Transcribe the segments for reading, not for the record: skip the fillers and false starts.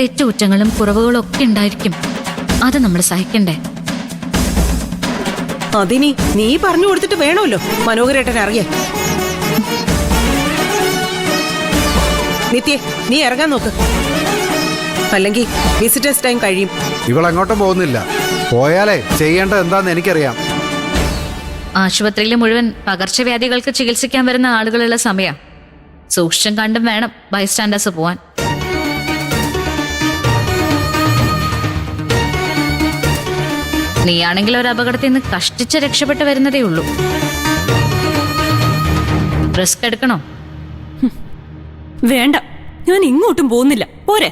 തെറ്റുകുറ്റങ്ങളും കുറവുകളും ഒക്കെ ഉണ്ടായിരിക്കും. അത് നമ്മൾ സഹിക്കണ്ടേ? അതിനി നീ പറഞ്ഞു കൊടുത്തിട്ട് വേണമല്ലോ മനോഹരേട്ടനെ അറിയാൻ. നിത്യേ, നീ ഇറങ്ങാൻ നോക്ക്, അല്ലെങ്കിൽ വിസിറ്റേഴ്സ് ടൈം കഴിയും. ഇവളെങ്ങോട്ടും പോകുന്നില്ല. പോയാലേ ചെയ്യേണ്ടത് എന്താന്ന് എനിക്കറിയാം. ആശുപത്രിയിലെ മുഴുവൻ പകർച്ചവ്യാധികൾക്ക് ചികിത്സിക്കാൻ വരുന്ന ആളുകളുള്ള സമയം. സൂക്ഷിച്ചും കണ്ടും വേണം ബൈസ്റ്റാൻഡേഴ്സ് പോവാൻ. നീയാണെങ്കിൽ ഒരു അപകടത്തിൽ നിന്ന് കഷ്ടിച്ച് രക്ഷപ്പെട്ട് വരുന്നതേ ഉള്ളൂ. റിസ്ക് എടുക്കണോ? വേണ്ട, ഞാൻ ഇങ്ങോട്ടും പോകുന്നില്ല. പോരെ.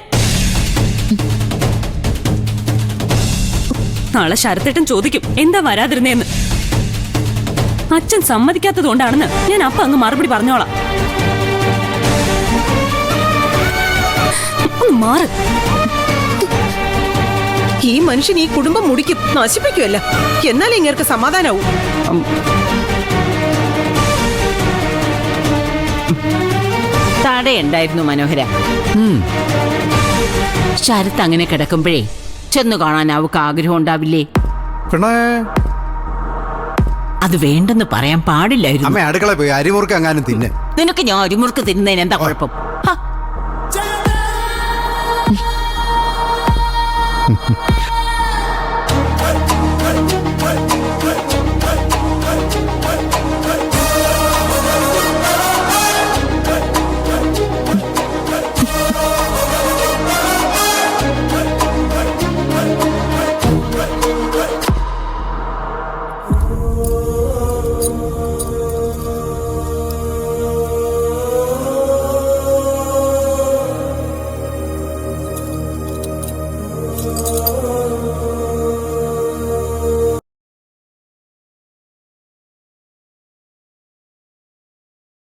നാളെ ശരത്തേട്ടൻ ചോദിക്കും എന്താ വരാതിരുന്നേന്ന്. അച്ഛൻ സമ്മതിക്കാത്തത് കൊണ്ടാണെന്ന് ഞാൻ അപ്പ അങ്ങ് മറുപടി പറഞ്ഞോളാം. ഒന്ന് മാറ്. ഈ മനുഷ്യൻ ഈ കുടുംബം മുടിക്കും, നശിപ്പിക്കുമല്ല. എന്നാലേ ഇങ്ങേർക്ക് സമാധാനാവും. തടയുണ്ടായിരുന്നു മനോഹര. ശരത്ത് അങ്ങനെ കിടക്കുമ്പോഴേ ചെന്നു കാണാൻ അവൾക്ക് ആഗ്രഹം ഉണ്ടാവില്ലേ? പിന്നെ അത് വേണ്ടെന്ന് പറയാൻ പാടില്ലായിരുന്നു. അമ്മ അടുക്കള പോയി അരിമുറുക്ക് എങ്ങാനും തിന്നെ. നിനക്ക് ഞാൻ അരിമുറുക്ക് തിന്നതിന് എന്താ കുഴപ്പം?